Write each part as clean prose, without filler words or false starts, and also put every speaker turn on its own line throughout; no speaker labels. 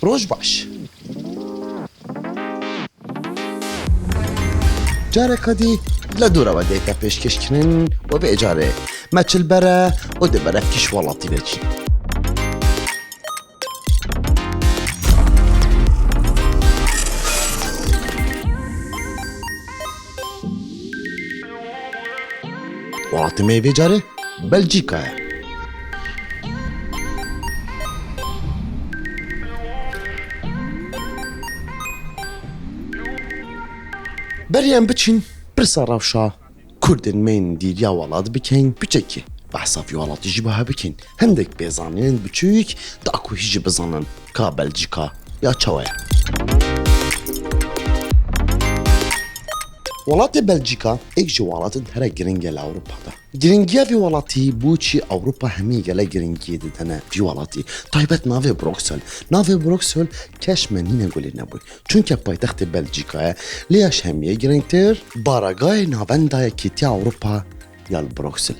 روج باش. جارك هدي لدورة وديتا پیشکش کنن و به اجاره مچل بره و ده بره کش والاتی بچی. والاتی میوه جاره بلژیکا. بریم بچین برسا روشا کردن من دیریا ولاد بکن بچکی بحثا في ولاتی جبها بکن هندک بیزانین بچوک دا اکو هیچ بزانن که بلژیکا یا چویا. ولات بلژیکا ایک جوالات هر گرینگه لأوروبا دا. گرینگیا في ولاتی بوچی أوروبا همي گله گرینگی ددنه في ولاتی. طيبت ناوی بروکسل. ناوی بروکسل کش منی نقولی نبود. چون که پایتخت بلژیکا لیاش همیه گرینگتر بارگاه ناوندای کیتی أوروبا یا بروکسل.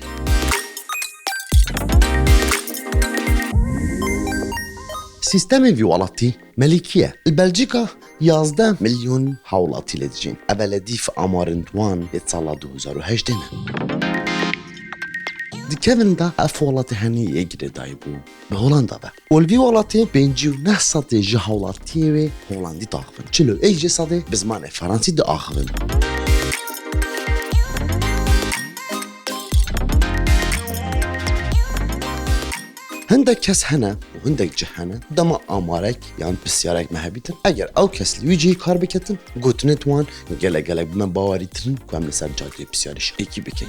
سیستم في ولاتی ملكية. البلجيكا 11 مليون حولاتي لدجين. أبلدي في أمارن دوان يتصالى 2018 دي كيفن دا أفولاتي هني يجري دايبو بهولندا با. والفي ولاتي بينجيو نحصاتي جي حولاتي هولندي تاخفن. چلو اي جي صادي بزمان فرنسي دا آخفن. هندك كس هنا وهندك جهنة دما آمارك يعني بسيارك مهبيتن اگر او كس ليجي كار بكتن قوتنت وان گله بمن باوريتن كوام لسر جاده بسيارش ايكي بكي.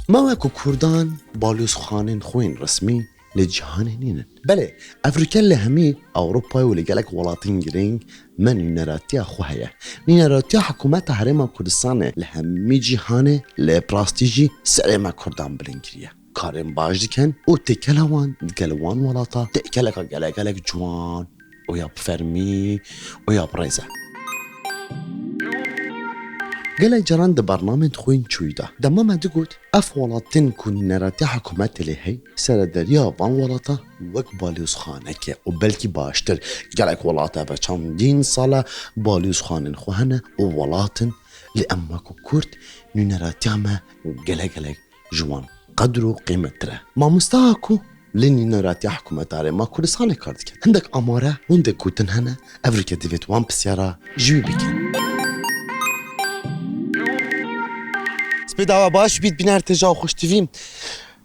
ما وكو كردان بالوس خانين خوين رسمي لجهان نينن. بله افریقا لهمی اوروپا و لگلک ولاتین گرینگ من نراتیا خوهیا. نراتیا حکومت حرم کردستان لهمی جهان لپراستیجی سرما کردان بلنگریه. کارم باج دکن و تکلوان دکلوان ولاتا تکلک گلک جوان و یا بفرمی و یا برزه. قال جران ده برنامج خوين چويدا دما ما دقوت اف ولاتن كون نراتي حكومت لهي سر دريا وان ولاتا وك باليوز خانك وبلكي باشتر قالك ولاتا بچان دين صالة باليوز خانن خوهنه وولاتن لأماكو كورت نراتي عما قالك جوان قدرو قيمتره ما مستاكو لني نراتي حكومت على ما كردستان كاردك عندك اماره وعندك كوتن هنا افريكا ديفيت وان بسيارة جوي بكن سبيدا باش بيت بينار تجاو خوش تفيم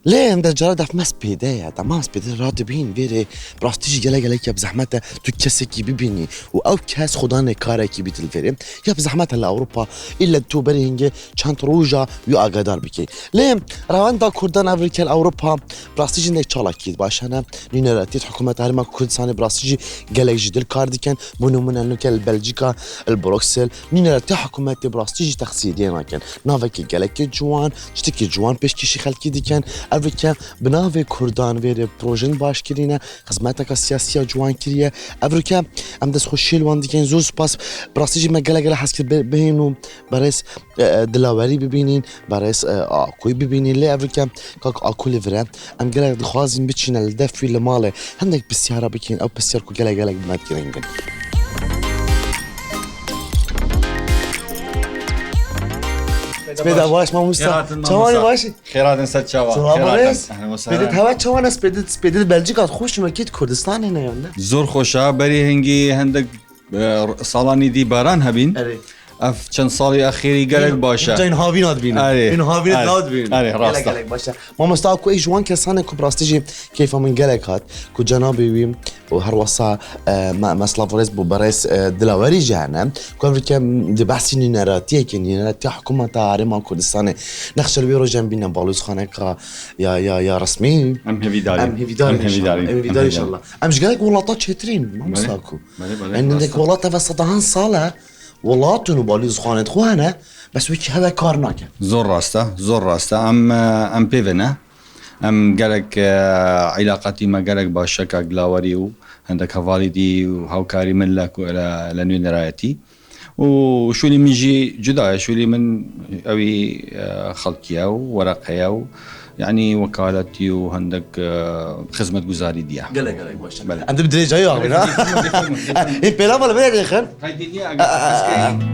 ليه عند الجرادة في ماس بيدايا دا ماس بيدا راد بين فيري براستيجي جلا بزحمته تو كسكي ببيني او كاس خدانه كاركي بيت الفيري يا بزحمته لاوروبا الا تو برينجي چانت روجا يو اقدار بكي ليه رواندا كردان افريكا الاوروبا براستيجي نك چالاكيد باشنا نينراتيت حكومه هرما كردستان براستيجي جلا جدل كارديكن بونو من انه بلجيكا البروكسل نينراتي حكومه براستيجي تخسيدين كان نافكي جلا جوان شتكي جوان بيشكي خلكي ديكن افریقا بناوی کردان ویره پروژن باش کرینه خدمات سیاسی جوان کریه افریقا ام دست خوشیل وان دیگه زور سپاس براستیجی مگله حس کرد بهینو برایس دلاوری ببینین برایس آکوی ببینین لی افریقا کاک آکولی وره ام گله دخوازیم بچینه لدفی لماله هندک بسیارا بکین او بسیار کو گله بمد گرینگن سبيدا باش ما مستوى تواني باشي
خيرات نسد شوا
خيرات اهلا وسهلا سبيدت هوا تواني سبيدت بلجيكا خوش مكيت كردستان هنا يونا
زور خوشا بري هنگي هندك صالاني دي باران هبين اف چند سالی اخیری گلک باشه
این هاوینات بینه این هاوینات ناد بینه
راسته
گلک باشه ما مستعد کو ایجوان کسانه کو براستیجی کیف من گلک هات کو جنابی ویم و هر وصا مثلا فرز بو برس دلاوری جهنم کو افریقا دی بحثی نراتیه که نراتیه حکومت عرما کردستان نخشل بیرو جنبینا بالوز خانه کا یا رسمی
ام هیوی داری
ان شاء الله امش گلک ولاتات چترین ما مستعد کو ان دک ولات وسطهان ساله ولاتونو باليز خانت خوانه بس ويك هذا كار ناكن
زور راسته ام بيفنا ام قالك علاقتي ما قالك باشكا جلاوري عندك هوالدي وهاوكاري ملك لنوين رايتي وشو اللي منجي جدا شو اللي من اوي خلقيا ورقيا يعني وكالتي وهندك خدمة جزاري ديا
قلق باش
بله.
انت بدري جاي عمرنا ايه بلا ولا بلا خن
هاي الدنيا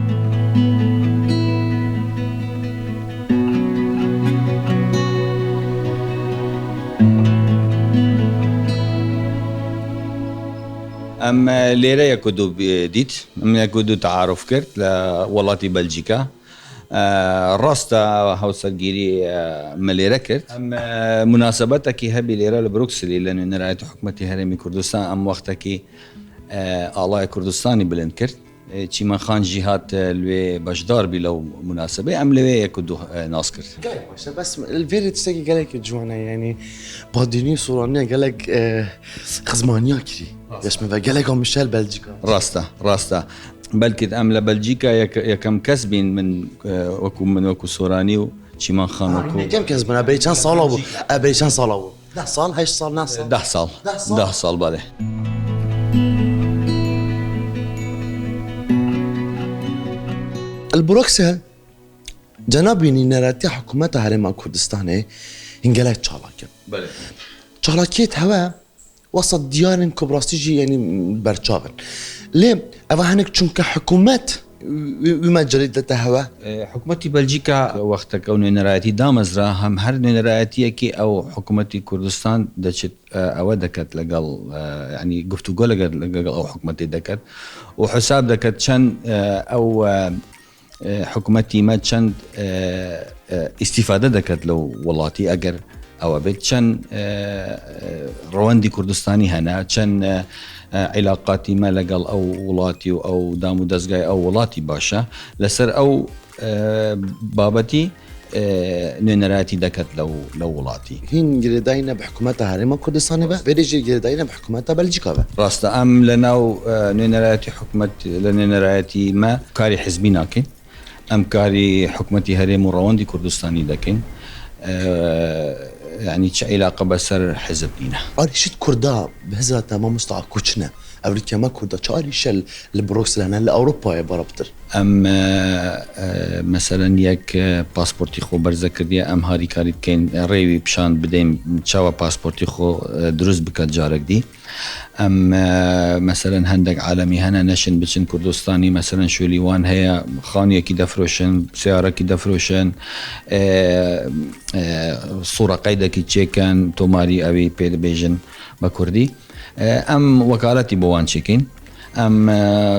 ام ليرة يكودو ديت ام يكودو تعارف كرت لولاتي بلجيكا راستا هاوسا جيري مليرة كرت ام مناسبتك هبي ليرة لبروكسلي لأنه نرأيت حكمتي هرمي كردستان ام وقتك آلاء كردستاني بلند كرت چی من خان جهات لوی باشدار بی لو مناسبه ام لوی يكدو ناس كرت
قلق بس الفيري تستقي قلق جوانا يعني باديني صورانيا قلق خزمانيا كري يسمى قلق مشال بلجيكا
راستا بلكي ام لبلجيكا يكم كسبين من وكو سوراني چی من خان وكو
كم كسبنا ابي كان صال ابو 10 صال هاش صار ناس
10 سال باله
البروكسل جنابيني نراتي حكومتها هرم كردستاني هنجلات چالاكي
بله
چالاكيت هوا وسط ديار كبراستيجي يعني برچاون ليه اوا هنك چونك حكومت وما جريدة هوا
حكومتي بلجيكا وقت كونه نراتي دامزرا هم هر نراتي كي او حكومتي كردستان دچت او دكت لقال يعني گفتگو لقال او حكومتي دكت وحساب دكت شن او حكومتي ما چند استفاده دكت لو ولاتي اگر او بيت چند رواندي كردستاني هنا چند علاقاتي ما لقال او ولاتي او دامو دزگاي او ولاتي باشا لسر او بابتي نراتي دكت لو ولاتي
هين جريداينا بحكومتها هرم كردستاني با بيجي جريداينا بحكومتها بلجيكا با
راست ام لناو نراتي حكومت نراتي ما كاري حزبنا كن ام كاري حكومتي هرم رواندي كردستاني دكن يعني تش علاقه بسر حزبنا
اريشت كردا بهزة ما مستعى كوتشنا امريكا ما كردا شاري شل البروكسل هنا لاوروبا يا برابطر
ام مثلا يك باسبورتي خو برزكرديا ام هاري كاري كين ريوي بشان بديم تشاوا باسبورتي خو دروز بكات جارك دي ام مثلا هندك عالمي هنا نشن بچن كردستاني مثلا شوليوان هي خانيه كي دفروشن سياره كي دفروشن صوره قيده كي تشيكن توماري ابي بيد بيجن بكردي ام وكالتي بوان تشيكين ام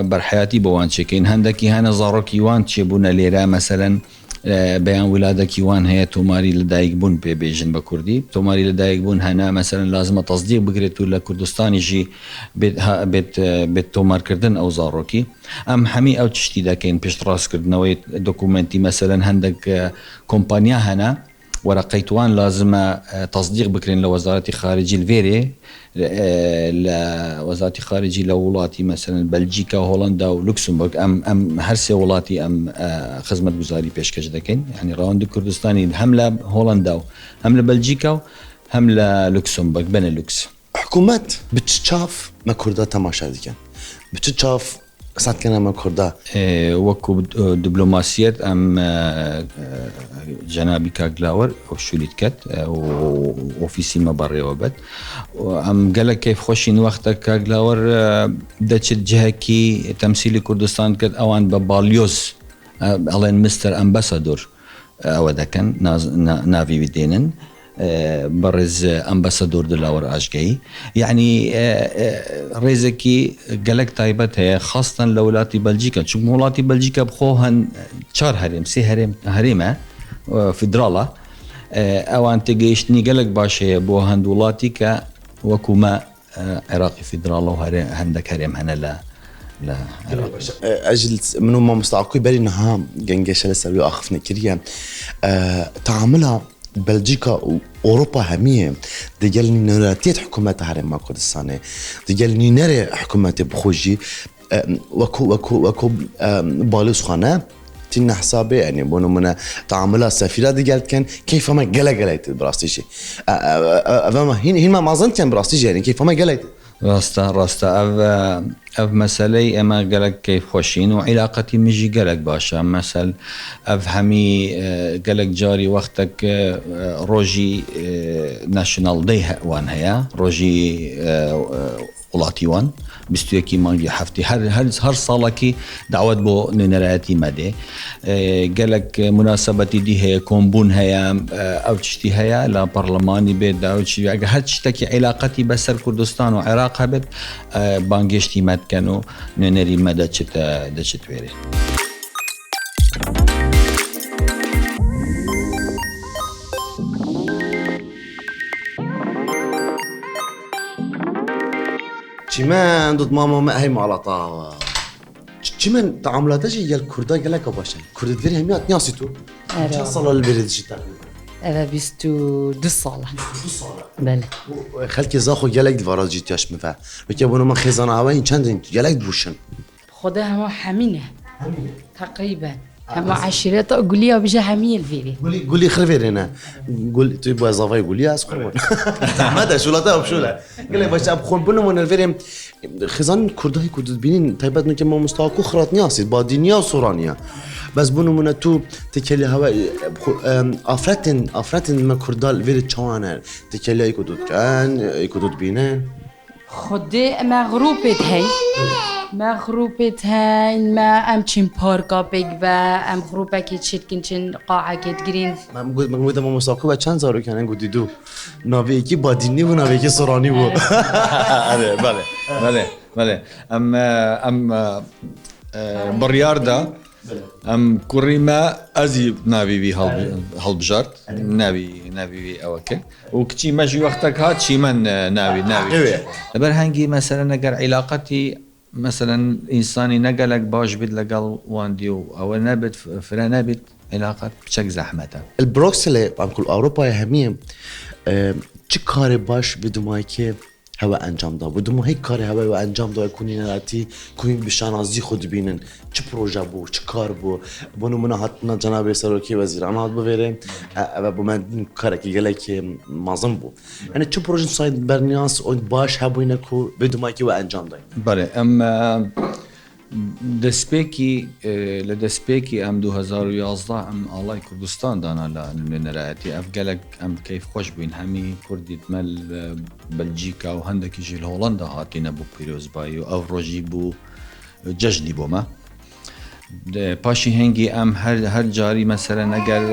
برحياتي بوان تشيكين هندكي هنا زاروكي وان تشيبونا ليرا مثلا بيان ولادك يوان هي توماري لدايق بون بيجن بكردي توماري لدايق بون هنا مثلا لازم تصديق بقريتو لكردستاني جي بيت تومار كردن او زاروكي ام حمي او تشتي دا كاين بيش راس كردنوي دوكومنتي مثلا هندك كومبانيا هنا ورقيتوان لازم تصديق بكرين لوزارة خارجي الفيري لوزارة خارجي لولاتي مثلا بلجيكا وهولندا ولوكسمبورغ ام هرسي ولاتي ام خدمة جزاري بيشكش دكين يعني راوند كردستاني هم لهولندا هم لبلجيكا هم لوكسمبورغ بنلوكس
حكومات بتشاف ما كردا تماشا ديكن بتشاف ساعات كنا ما كردا
وكو دبلوماسيات ام جنابي كاغلاور او شوليت كات اوفيسي ما بري وبد ام قال كيف خوشين وقتك كاغلاور دتش جهكي تمثيل كردستان كات اوان بباليوس الين مستر امباسادور او ده كان نافي بدينن برز امباسادور دلاور اشجعي يعني ريزكي قالك تايبتها خاصة لولاتي بلجيكا شوف مولاتي بلجيكا بخوهن شار هرم سي هرمة فدرالة او انت جيشني قالك باشا بوهن دولاتي كا وكما عراقي فدرالة وهندك هرم هنا لا
اجل منو ما مستعقي بالي انها جنجش لسه اخفنا كريا تعاملها بلجيكا واوروبا هميه دجالني نراتيت حكومات هرم كردستان دجالني نري حكومات بخوجي وكو بالوس خانه تنا حسابي يعني بونو من تعاملها السفيره دجالت كان كيف ما قلقلت براستيجي فما هين ما ظنت كان براستيجي يعني كيف ما قلقت
راستا اف مسألة اما قالك كيف خوشين وعلاقتي مجي قالك باشا مثل اف همي قالك جاري وقتك روجي ناشونال دي وان هيا روجي وڵاتی وان 21 مانگی هەفتی هەر ساڵێکی داوت بۆ نوێنەرایەتی مەدێ گەلک مناسبەتی دی هەیە کۆمبوون هەیە ئەو چشتی هەیە لە پەرلەمانی بێت داوچی ئەگە هەر شتێکی عیلاقەتی بەسەر کوردستان و عێراق هەبێت بانگێشتی مەدکەن و نوێنەری مەدە دەچێت وێرێ.
چیمن دود ماما ما هی مالطا چیمن تعاملاتش یال کردا گلک باشه کرد وری همیات نیاسی تو چند سال البرد جی تقریبا
أنا 22 سالة
2 ساله
بله
خلک زاخو گلک دوارا جیتیاش مفه وکی بونو من خیزان هوایی چند گلک بوشن
خدها هم حمينة تقريبا هم عشرات أقوليها بجا حميل فيري
قولي خرفيرنا قول تبغى اضافه قولي اسخون ماذا شو لا تعرف شو لا قال لي باش ابخون بنو من الفيرم خزان كرداي كود بينين تايبات نك ما مستواكو خرات نياسي بادينيا وسورانيا بس بنو من تو تكلي هوا افرتن ما كردال فيري تشوانا تكلي كود كان كود بينين
خدي مغروبة هاي مغروبة هاي ما أمشين باركا بيجوا أم غروبة كيتشيت كنشن قاعة كتجرين
ما مقول ما مستواكو بچند زارو كان قد دو ناوي كي باديني و ناوي كي سوراني و
بله ام برياردا ام كوريما ازي نابي بي هالبجارت نابي بي اوكي وكتي ماجي وقتك هات شي من نابي برهنجي مثلا نقر علاقتي مثلا انساني نقلك باش بد لقال وانديو او نابت فلا نابت علاقه بشك زحمته
البروكسل عم كل اوروبا همية چه کار باش بدون که هوا انجام دا بدون هیچ کاری هوا و انجام دا کنین راتی کنین بشناسایی خود بینن چه پروژه بو چه کار بو بونو منا حتما جناب سروکی وزیر آنات بویره و با من کاری که گله که مازن بو یعنی چه پروژه ساید برنیاس اون باش هبوینه کو بدون که و انجام دای
بله ام دەستپێکی لە دەستپێکی ئەم 2011 ئەم ئاڵای کوردستان دانا لە نوێنەرایەتی ئەف گەلک ئەم کەیف خۆش بووین هەمی کوردیتمە بەلجیکا و هەندێکیژی لە هۆڵەندا هاتینە بۆ پیرۆزبایی و ئەو ڕۆژی بوو جەژنی بۆمە پاشی هەنگی ئەم هەر جاری مەسەرە نەگەر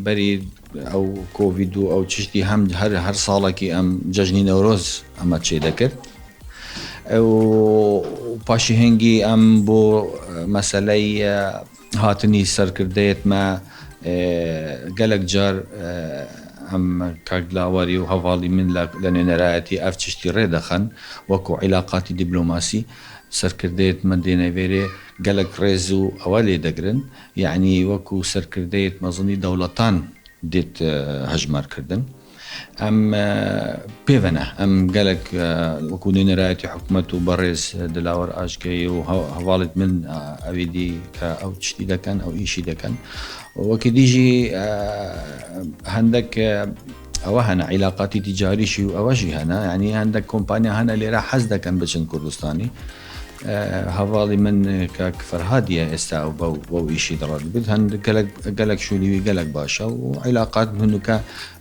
بەری ئەو کۆڤید و ئەو چشتی هەر ساڵێکی ئەم جەژنی نەورۆز ئەمە چێ دەکرد و پاشی هنگی ام بو مسئله هاتنی سرکردیت ما گلک جار ام کاغلاواری و حوالی من لنرایتی افتشتی ردخن وکو علاقاتی دیپلوماسی سرکردیت مدینه ویره گلک ریزو اولی دگرن یعنی وکو سرکردیت مظنی دولتان دیت هجمار کردن ام بيفنا ام قالك وكون نرايتي حكومته برز دلاور اشكي وهوالد من ابيدي او تشتي كان او ايشي كان وكديجي عندك او هنا علاقاتي تجاري شي اوجي هنا يعني عندك كومبانيا هنا اللي راح حزده كان بشن كردستاني هوالي من كفرهادية استا او ايشي دراد بدهن قالك شو لي قالك باشا وعلاقات منه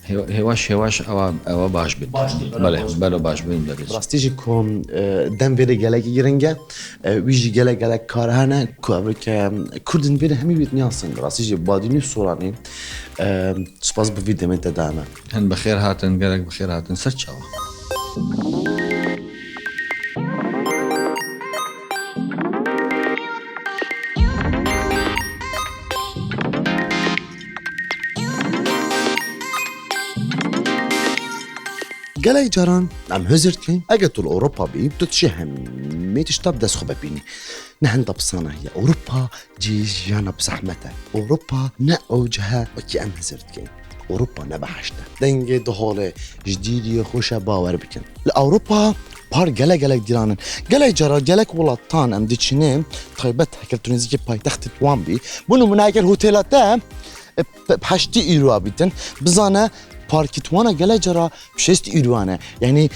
هواش او باش بد بله باش بد
راستیجی کم دم ویره گلگی گرنگه ویجی گلگ کارهانه که کردن ویره همی بیت نیاسن راستیجی بادینی سورانی سپاس بوید من تدامه
هن بخير هاتن گلگ بخير هاتن سرچاوا
گلای جاران ام هزرد کن اگه طول اوروبا بی تو چه همی تشتاب دست خوبه بینی نه هنده بصانه هی اوروبا جیجانا بزحمته اوروبا نه اوجها وکی ام هزرد کن اوروبا نبحشته دنگه دهاله جدیدی خوشه باور بکن لأوروبا بار گلک دیرانن گلای جارا گلک ولاتان ام دیچینه طیبت هکل تونیزی که پای تخت توان بی بونو من اگر هوتیلاته بحشتی ایروا بیتن بزانه پارکیتوانا گله جرا بشست ایروانه یعنی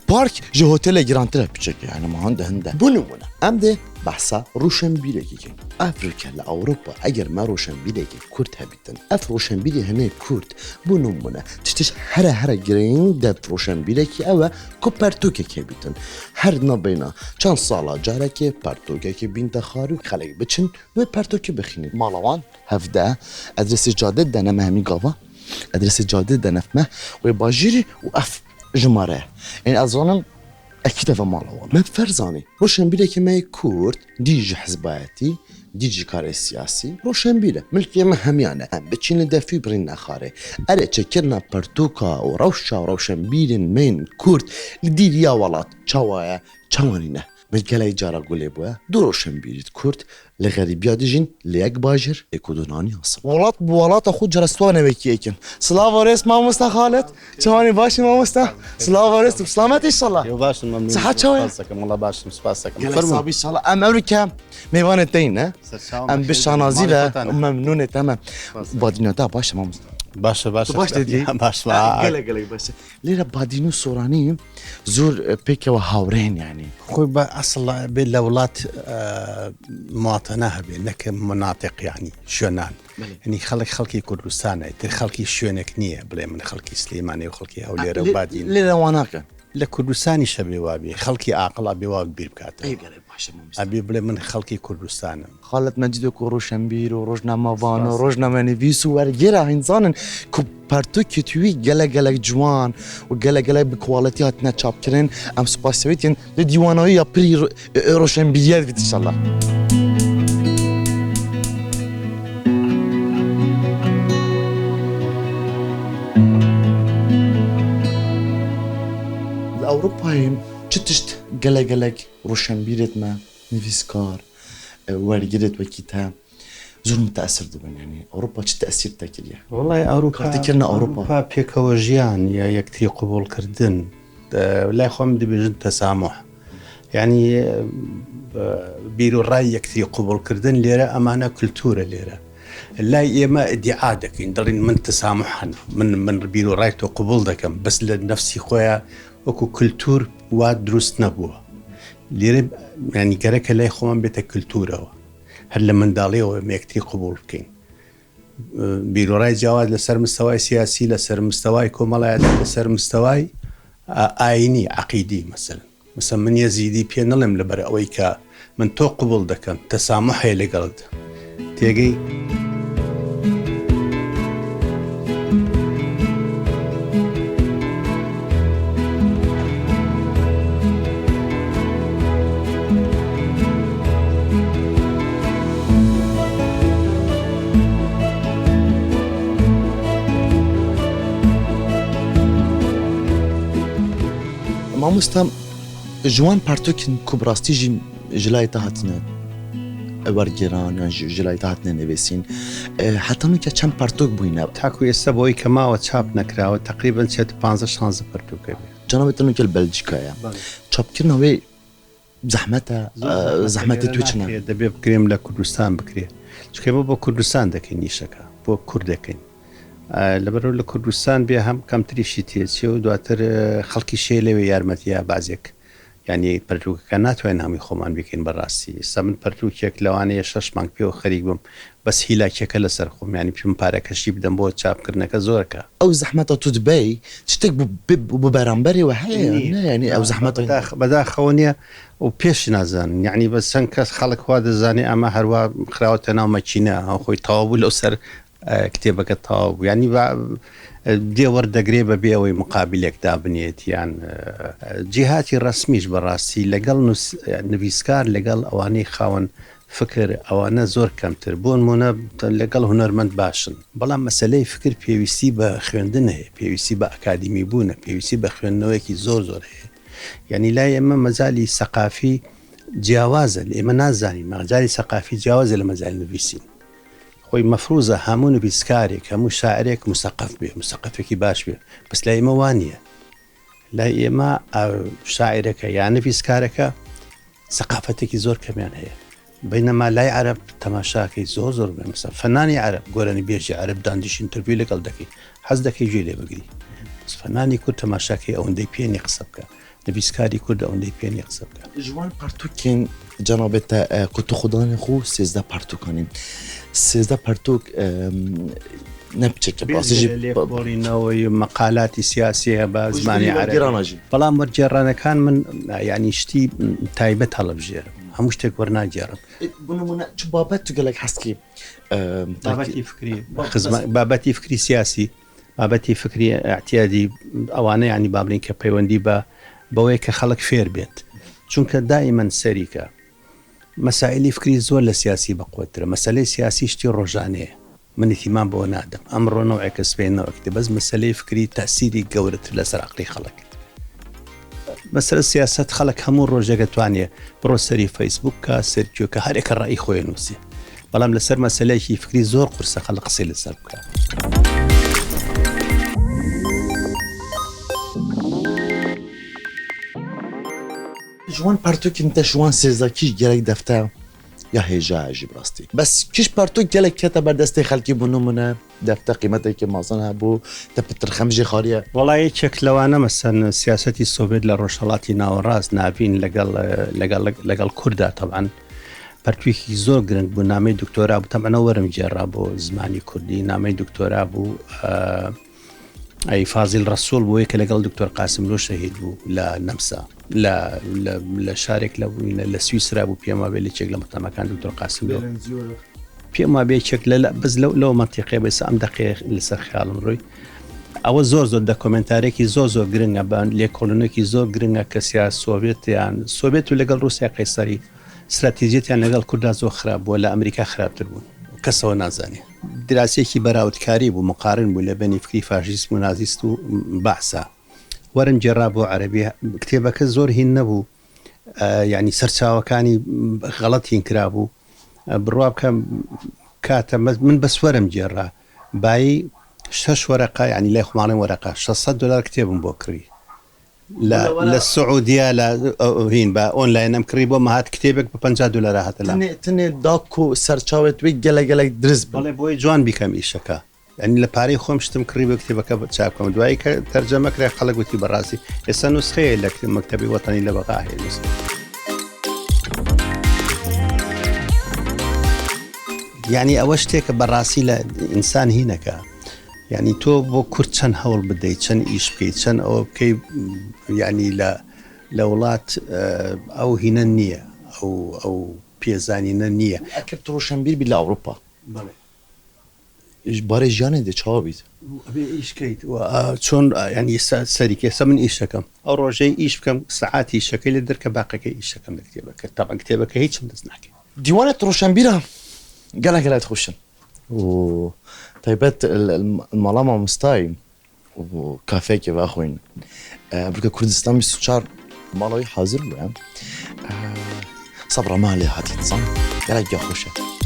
پارک جه هتل گرانتر بچک یعنی ما هنده بنمونه ام ده بحثا روشنبیرگی که افریقا لاوروبا اگر ما روشنبیرگی کرد هبیتن اف روشنبیری هنه کرد بنمونه تشتش هر گرین ده روشنبیرگی او کوپرتوکه که بیتن هر نبینا چند سالا جاره که پرتوکه که بین دخارو خلق بچن و پرتوکه بخینید مالوان هفده ادرس جاده دنه مهمی گاوا ادرس جاده دنفمه و باجیری و اف جماره يعني اظن اكيد في مالوان ما فرزاني روشنبيله كما كورد ديجي حزباتي ديجي كار سياسي روشنبيله ملكي ما هميانه بتشين دافي برين اخاري اري تشكرنا برتوكا وروشا وروشنبيلين مين كورد لديريا ولات تشاوايا تشاوانينه ملكالي جارا قولي بوا دو روشنبيلت كورد لغريبيا ديجين ليك باجر اكودوناني اصلا ولات بولات اخو جرستوانا بكيكن سلاف وريس ما مستا خالد تشواني باشي ما مستا سلاف وريس بسلامات ان شاء الله
يو باش ممنون
صحة شوي
والله باش مسباسك
فرمو ان شاء الله ام امريكا ميوان الدين ام بالشانازيله ممنونه تمام باديناتا باش ما مستا
باش
باش ديدي
باش
قلق باش ليرا بادينو سوراني زور بيكا وهاورين يعني
خوي اصلا بالولات مواطنه بانك مناطق يعني شونان يعني خلقي كردستان خلقي شونك نيه بلا من خلقي سليماني وخلقي هوليرا وبادين
ليرا واناك
لكردستاني شبي وابي خلقي عاقل ابي واب بيركات
اي قلق باش ما مستا
ابي بلا من خلقي كردستان
خالد مجد وروشنبير وروجنا مافان وروجنا منيفيس ورجيرا انسان كو بارتو كتوي قلق جوان وقلق بكواليتيات نتشاب كرين ام سباسيويتين لديوانوية بري روشنبيريات ان شاء الله اوروبا چتشت قلق روشنبيرت ما نفيسكار ورقدت وكيتها زور متأثر دبن يعني أوروبا شو تأثير تاكليا
والله أوروبا
كارتكرنا أوروبا
بيكوجيان يا يكتري قبول كردن لا يخوم دي بجد تسامح يعني بيرو الرأي يكتري قبول كردن ليرة أمانة كلتورة ليرة لا يما ادعاء دك ندرين من تسامحنا من بيرو الرأي قبول دكم بس لنفسي خويا وكو كلتور واد دروس نبوه ليرب يعني كرك لا يخوم بيت كلتورة هل من داليه وما يكتري قبول كين بيرو راي جواز لسر مستوى سياسي لسر مستوى كمالات لسر مستوى آيني عقيدي مثلا من يزيدي بين لم لبر أويكا من تو قبول دكان تسامح اللي قلد تيجي
ما مستا جوان بارتوكن كبراستي جي جلاي تاعتنا ورجيران يعني جلاي تاعتنا نبيسين حتى نو كم بارتوك بوينا
تاكو يسبوي كما وتشاب نكراو تقريبا 15 شانز بارتوك
جناب تنو كل بلجيكا يا شاب كنا وي زحمته تويتشنا
دبي بكريم لكردستان بكري شكيما بو كردستان دكين يشكا بو كردكين لبرو لكردستان بیا هم کم تریشی تیزی و دواتر خلقی شیله و یارمتیه بعضیک یعنی پرتوک کنات و اینهمی خومان بیکن بررسی سمن پرتوک یک لوانه شش مانگ پیو خریج بم بس هیلا کل سر خوم یعنی پیم پاره کشی بدم بود چاپ کرنه کزور که
او زحمته تدبی تشتك ببرامبري وهي يعني او زحمته
بدا خوانيه وبيش نازن يعني بس سنك خلق هذا زاني اما هروا خراوتنا وماكينه اخوي طاول اسر كتابك الطاوب يعني دي ورده قريبه بيوي مقابل كتابنيت يعني جهاتي الرسميش براسي لقل نفيسكار لقل اواني خاون فكر اوانا زور كمتر بون منا لقل هنرمند باشن بلا مساله فكر بيويسي بخوندنه بيويسي باكاديمي بونه بيويسي بخوندنوكي زور يعني لا يما مزالي ثقافي جوازه لما نازاني مزالي ثقافي جوازه لمزالي نفيسين خوي مفروضة همون بيسكارك همو شاعرك مثقف به مثقفك باش به بس لا موانية لا إما شاعرك يعني بيسكارك ثقافتك زور كمان هي بينما لا يعرف تماشاك زور مثلا فنان يعرف قولني بيجي عرب دانديش انترفيو لك قلدكي حزدك يجي لي بقري فنانی کورد تەماشاکەی ئەوەندەی پێنی قسە بکە نویسکاری کورد ئەوەندەی پێنی قسە بکە
جوان پرتوکین جنابت کتو خدان خو 13 پرتوکانین 13 پرتوک نەبچێت
لێکۆڵینەوەی مەقالاتی سیاسیە بە زمانی عەربی بەڵام وەرجێڕانەکان من ینی شتی تایبەت هەڵەبژێرم هەموو شتێک وەرناگێڕم
چ بابەت تو گەلێک هەستکی
بابەتی فکری سیاسی بابەتی فکری اعتیادی ئەوانە ینی بابلین کە پەیوەندی بەوەی کە خەڵک فێر بێت چونکە دائیمەن سەریکە مەسائلی فکری زۆر لە سیاسی بەقوترە مەسەلەی سیاسی شتی ڕۆژانەیە من ئیتیمان بۆ نادەم ئەمڕۆنەوەیکە سپێنەوەکتی بەس مەسەلەی فکری تاسیری گەورەتر لەسەر عەقڵی خەڵک مەسەلە سیاست خەڵک هەموو ڕۆژێکە توانێ بڕۆ سەری فەیسبوک کە سەرکیوکە هەرێکە ڕای خۆی نووسێ بەڵام لەسەر مەسەلەیەکی فکری زۆر قورسە خەڵک قسەی لەسەر بکە
جوان پرتوکین تا جوان 13 کیش گەلێک دەفتە یا هێژاژی بڕاستی بەس کیش پرتوک گەلێک کێتە بەردەستی خەڵکی بوونمونە دەفتە قیمەتێکی مازن هەبوو دەپتر خەمژی خاریە
وڵای چێک لەوانە مەسەن سیاسەتی سۆڤێت لە ڕۆژهەڵاتی ناوەڕاست ناوین لەگەڵ کووردا تەبعاً پەرتوێکی زۆر گرنگ بوو نامەی دکتۆرا بوو تەمەنە وەرم جێڕا بۆ زمانی کوردی نامەی دکتۆرا بوو ئەی فازیل ڕەسوول بووی کە لەگەڵ دکتۆر قاسملۆ شەهید بوو لە نەمسا لە شارێک لە بووینە لە سویسرا بوو پێم وابێ لە چێک لە مەقامەکان دکتۆر قاسملۆ پێم وابێ چێک بەس لەو مەنتیقەیە بەس ئەم دەقەیە لەسەر خیاڵم ڕووی ئەوە زۆر دەکۆمنتارێکی زۆر گرنگە بە لێکۆڵینێکی زۆر گرنگە کە سۆڤێتیان سۆڤێت و لەگەڵ رووسیا قەیسەری استراتیژیەتیان لەگەڵ کووردا زۆر خراپ بووە لە ئەمریکا خراپتر بوون کەسەوە نازانێ دراسێکی بەراوردکاری بوو مقارن بوو لە بەنی فکری فاشیسم و نازیست و بەعسا وەرم جێڕا بۆ عەرەبی کتێبەکە زۆر هین نەبوو ینی سەرچاوەکانی غەڵەت هین کرابوو بڕوا بکەم کاتە من بەس وەرم جێڕا بایی 6 وەرەقە ینی لای خۆماڵێن وەرەقە $600 کتێبم بۆ کڕی لە سعودیا لە هین بە ئۆنلاین ئەم کڕی بۆ مەهات کتێبێک بە $50 هاتە
تنێ داک و سەرچاوێت وی گەلەگەلێک درست
بڵێ بۆی جوان بیکەم ئیشەکە ینی لە پارەی خۆم شتم کڕی بە کتێبەکە چاپ بکەم دوایی کە تەرجەمەکرای خەڵک وتی بەڕاستی ئێستا نوسخەیە لە مەکتەبی وەتانی لە بەغا هەیە نوسخە ینی ئەوە شتێکە بەڕاستی لە ئینسان هینەکە ینی تۆ بۆ کورد چەند هەوڵ بدەیت چەند ئیش بکەیت چەند ئەوە بکەی ینی لە وڵات ئەو هینە نییە ئەو پێزانینە نییە
ئەکرد ڕۆشنبیر بی لە ئەوروپا بارێ ژیانێ دێ چاوا بیت
ئیشکەیت چۆن ینی سەریکێسە من ئیشەکەم ئەو ڕۆژەی ئیش بکەم سعاتی ئیشەکەی لە دەرکە باقەکەی ئیشەکەم لە کتێبەکە تاقا کتێبەکە هیچم دەست ناکەێت
دیوانێت ڕۆشنبیرە گەلەگەلات خوشن و تایبەت ماڵا مامۆستای و کافێکی واخۆین بکە کوردستان 24 ماڵەوەی حاضر بووە سەبرە مالێ هاتی دزان گەلێک گە خۆشە